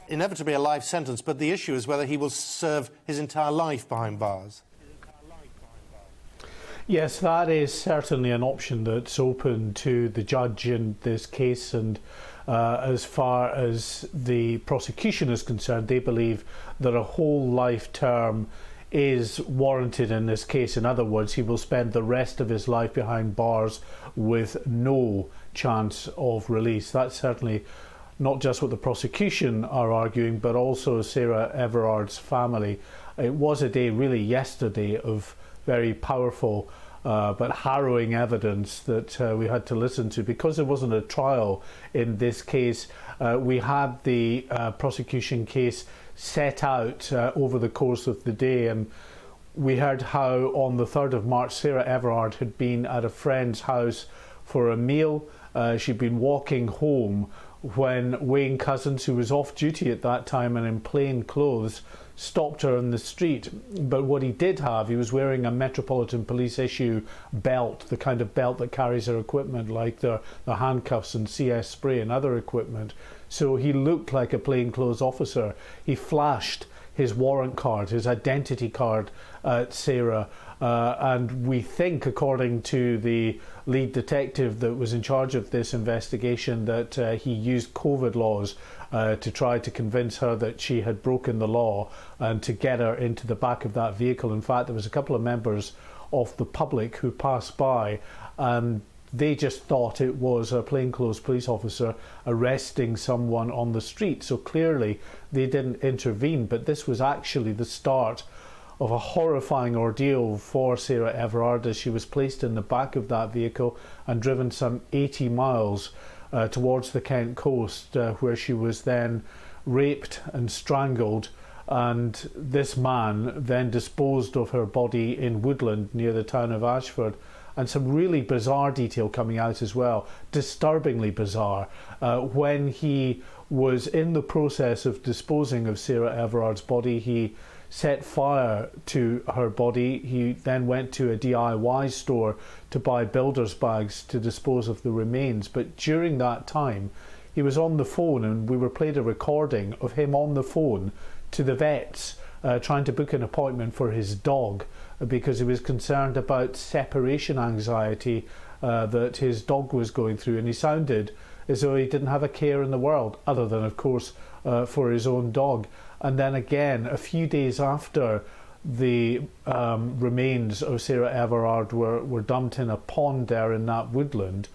inevitably a life sentence, but the issue is whether he will serve his entire life behind bars. Yes, that is certainly an option that's open to the judge in this case, and as far as the prosecution is concerned, they believe that a whole life term is warranted in this case. In other words, he will spend the rest of his life behind bars with no chance of release. That's certainly not just what the prosecution are arguing, but also Sarah Everard's family. It was a day, really yesterday, of very powerful but harrowing evidence that we had to listen to. Because there wasn't a trial in this case, we had the prosecution case set out over the course of the day, and we heard how on the 3rd of March Sarah Everard had been at a friend's house for a meal. She'd been walking home when Wayne Couzens, who was off duty at that time and in plain clothes, stopped her in the street. But what he did have, he was wearing a Metropolitan Police issue belt, the kind of belt that carries their equipment, like the handcuffs and CS spray and other equipment. So he looked like a plainclothes officer. He flashed his warrant card, his identity card at Sarah, and we think, according to the lead detective that was in charge of this investigation, that he used COVID laws to try to convince her that she had broken the law and to get her into the back of that vehicle. In fact, there was a couple of members of the public who passed by, and they just thought it was a plainclothes police officer arresting someone on the street. So clearly they didn't intervene, but this was actually the start of a horrifying ordeal for Sarah Everard as she was placed in the back of that vehicle and driven some 80 miles towards the Kent coast, where she was then raped and strangled, and this man then disposed of her body in woodland near the town of Ashford. And some really bizarre detail coming out as well, disturbingly bizarre. When he was in the process of disposing of Sarah Everard's body, he set fire to her body. He then went to a DIY store to buy builder's bags to dispose of the remains. But during that time, he was on the phone, and we were played a recording of him on the phone to the vets, trying to book an appointment for his dog, because he was concerned about separation anxiety that his dog was going through, and he sounded as though he didn't have a care in the world, other than, of course, for his own dog. And then again, a few days after the remains of Sarah Everard were dumped in a pond there in that woodland,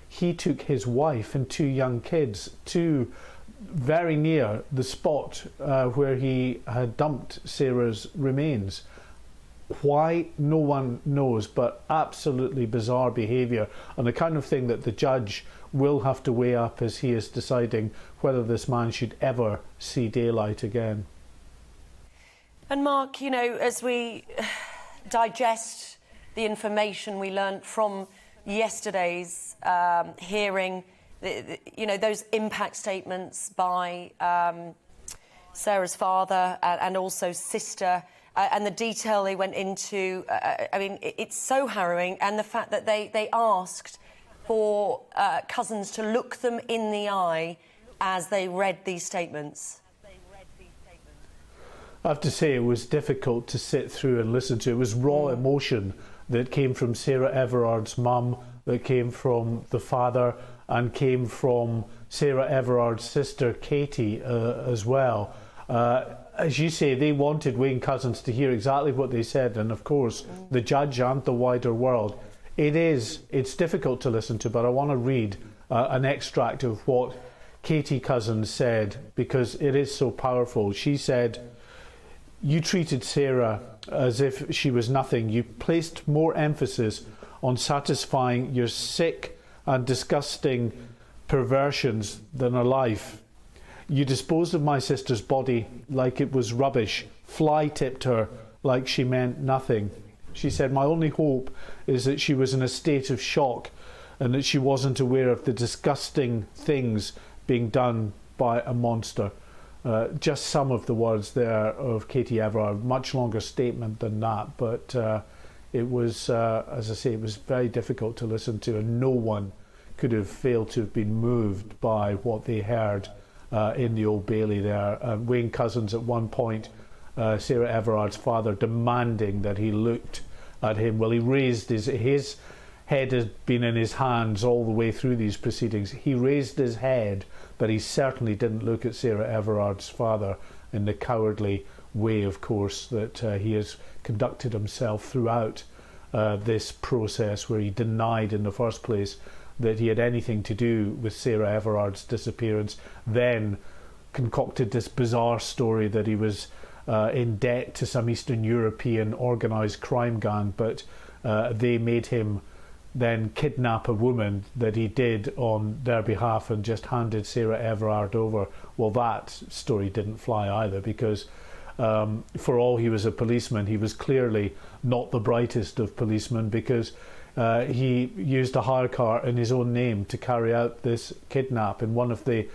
he took his wife and 2 young kids to very near the spot where he had dumped Sarah's remains. Why? No one knows, but absolutely bizarre behaviour, and the kind of thing that the judge will have to weigh up as he is deciding whether this man should ever see daylight again. And Mark, you know, as we digest the information we learnt from yesterday's hearing, you know, those impact statements by Sarah's father and also sister, and the detail they went into, I mean, it's so harrowing. And the fact that they asked for Couzens to look them in the eye as they read these statements. I have to say, it was difficult to sit through and listen to. It was raw emotion that came from Sarah Everard's mum, that came from the father, and came from Sarah Everard's sister Katie as well. As you say, they wanted Wayne Couzens to hear exactly what they said, and of course the judge and the wider world. It's difficult to listen to, but I want to read an extract of what Katie Couzens said, because it is so powerful. She said, "You treated Sarah as if she was nothing. You placed more emphasis on satisfying your sick and disgusting perversions than her life. You disposed of my sister's body like it was rubbish, fly-tipped her like she meant nothing." She said, "My only hope is that she was in a state of shock and that she wasn't aware of the disgusting things being done by a monster." Just some of the words there of Katie Everard, much longer statement than that, but it was, as I say, it was very difficult to listen to, and no one could have failed to have been moved by what they heard in the Old Bailey there. Wayne Couzens at one point, Sarah Everard's father, demanding that he looked at him. Well, he raised his head had been in his hands all the way through these proceedings. He raised his head, but he certainly didn't look at Sarah Everard's father in the cowardly way, of course, that he has conducted himself throughout this process, where he denied in the first place that he had anything to do with Sarah Everard's disappearance, then concocted this bizarre story that he was in debt to some Eastern European organised crime gang, but they made him then kidnap a woman that he did on their behalf and just handed Sarah Everard over. Well, that story didn't fly either, because for all he was a policeman, he was clearly not the brightest of policemen, because he used a hire car in his own name to carry out this kidnap in one of the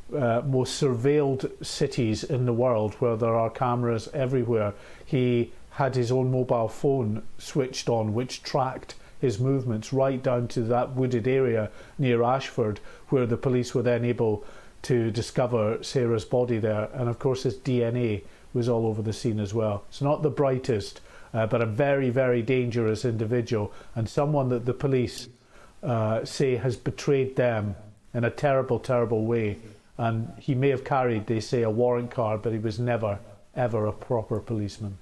most surveilled cities in the world, where there are cameras everywhere. He had his own mobile phone switched on, which tracked his movements right down to that wooded area near Ashford, where the police were then able to discover Sarah's body there. And of course his DNA was all over the scene as well. So not the brightest, but a very, very dangerous individual, and someone that the police say has betrayed them in a terrible, terrible way. And he may have carried, they say, a warrant card, but he was never, ever a proper policeman.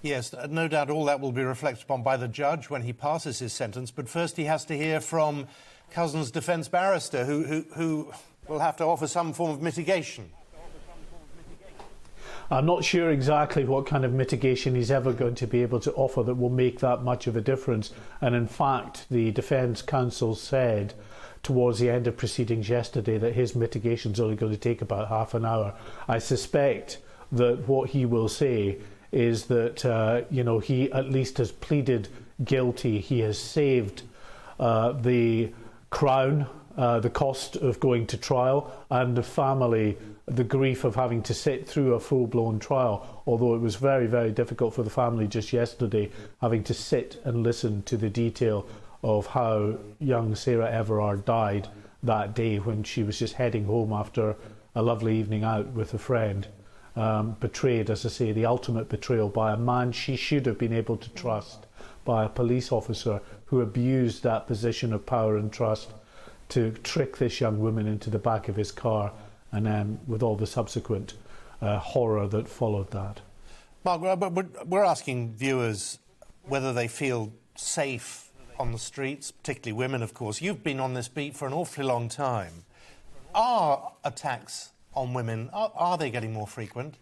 Yes, no doubt all that will be reflected upon by the judge when he passes his sentence. But first he has to hear from Couzens' defence barrister, who will have to offer some form of mitigation. I'm not sure exactly what kind of mitigation he's ever going to be able to offer that will make that much of a difference. And in fact, the defence counsel said towards the end of proceedings yesterday that his mitigation is only going to take about half an hour. I suspect that what he will say is that he at least has pleaded guilty. He has saved the Crown the cost of going to trial, and the family the grief of having to sit through a full-blown trial, although it was very, very difficult for the family just yesterday, having to sit and listen to the detail of how young Sarah Everard died that day when she was just heading home after a lovely evening out with a friend. Betrayed, as I say, the ultimate betrayal by a man she should have been able to trust, by a police officer who abused that position of power and trust to trick this young woman into the back of his car, and then with all the subsequent horror that followed that. Mark, we're asking viewers whether they feel safe on the streets, particularly women, of course. You've been on this beat for an awfully long time. Are attacks on women, are they getting more frequent?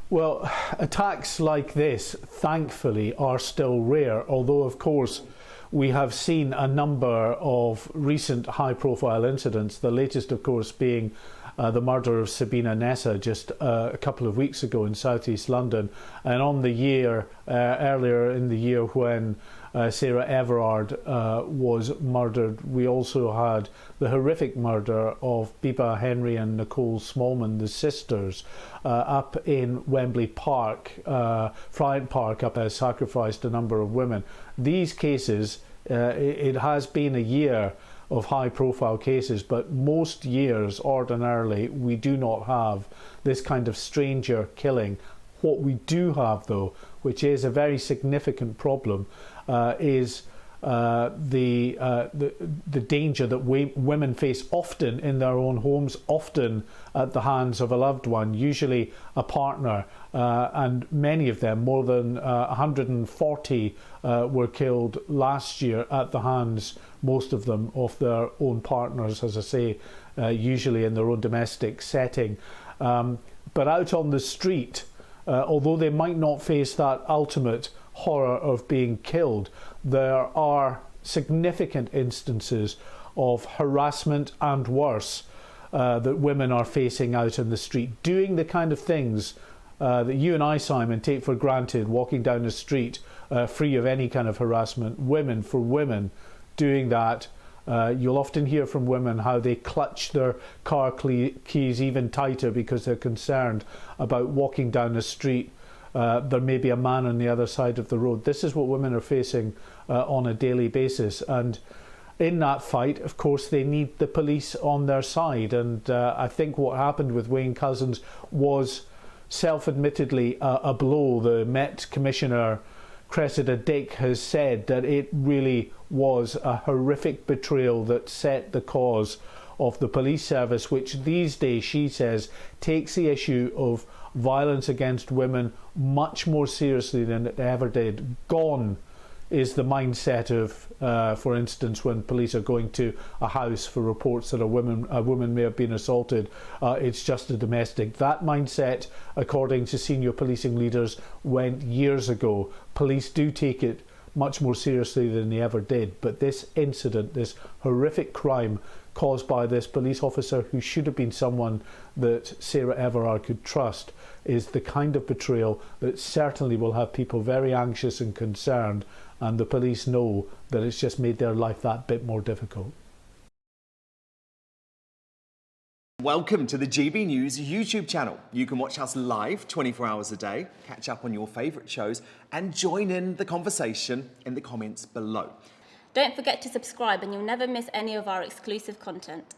Well, attacks like this, thankfully, are still rare, although, of course, we have seen a number of recent high-profile incidents, the latest, of course, being the murder of Sabina Nessa just a couple of weeks ago in southeast London. And on the year, earlier in the year when Sarah Everard was murdered, we also had the horrific murder of Biba Henry and Nicole Smallman, the sisters, up in Wembley Park. Friant Park up has sacrificed a number of women. These cases, it has been a year of high-profile cases, but most years, ordinarily, we do not have this kind of stranger killing. What we do have, though, which is a very significant problem, is the danger that women face often in their own homes, often at the hands of a loved one, usually a partner, and many of them, more than 140 were killed last year at the hands, most of them, of their own partners, as I say, usually in their own domestic setting. But out on the street, although they might not face that ultimate horror of being killed, there are significant instances of harassment and worse that women are facing out in the street, doing the kind of things that you and I, Simon, take for granted, walking down the street free of any kind of harassment. Women, for women, doing that. You'll often hear from women how they clutch their car keys even tighter because they're concerned about walking down the street. There may be a man on the other side of the road. This is what women are facing on a daily basis. And in that fight, of course, they need the police on their side. And I think what happened with Wayne Couzens was self-admittedly a blow. The Met Commissioner, Cressida Dick, has said that it really was a horrific betrayal that set the cause of the police service, which these days, she says, takes the issue of violence against women much more seriously than it ever did. Gone is the mindset of, for instance, when police are going to a house for reports that a woman may have been assaulted, it's just a domestic. That mindset, according to senior policing leaders, went years ago. Police do take it much more seriously than they ever did. But this incident, this horrific crime caused by this police officer who should have been someone that Sarah Everard could trust, is the kind of betrayal that certainly will have people very anxious and concerned, and the police know that it's just made their life that bit more difficult. Welcome to the GB News YouTube channel. You can watch us live 24 hours a day, catch up on your favourite shows and join in the conversation in the comments below. Don't forget to subscribe and you'll never miss any of our exclusive content.